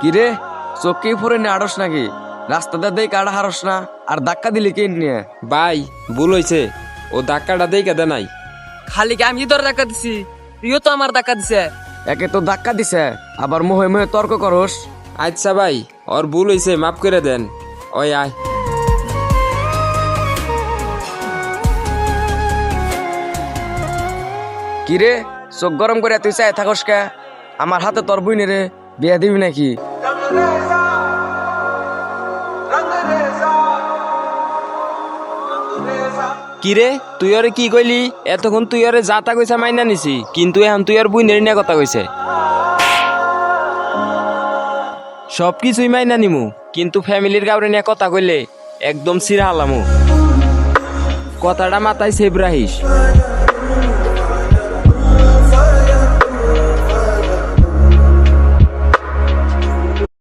কিরে চোখে পরে নে আড়স নাকি? রাস্তাটা দেই কাটা হারস না আর ধাক্কা দিলি কে নিয়ে? ভাই ভুল হয়েছে, ও ধাক্কাটা দেই কেদে নাই। খালি কি আমি তোর ধাক্কা দিছি? তুইও তো আমার ধাক্কা দিছে। একে তো ধাক্কা দিছে আবার মোহে মোহে তর্ক করস। আচ্ছা ভাই, ওর ভুল হয়েছে, মাফ করে দেন। ওই আয়। কিরে চোখ গরম করে তুই চাই থাকস কে? আমার হাতে তোর বইনে রে, বিয়া দিবি নাকি? কিরে তুই ওরে কি কইলি? এতক্ষণ তুই ওরে যাতা কইছা মাইনা নিছি, কিন্তু এখন তুই ওর বুই নেড়ি কথা কইছে। সব কিছুই মাইনা নিমু, কিন্তু ফ্যামিলির কাউরে নিয়ে কথা কইলে একদম সিরা হালামু। কথাটা মাথায় সেভ রাখিস।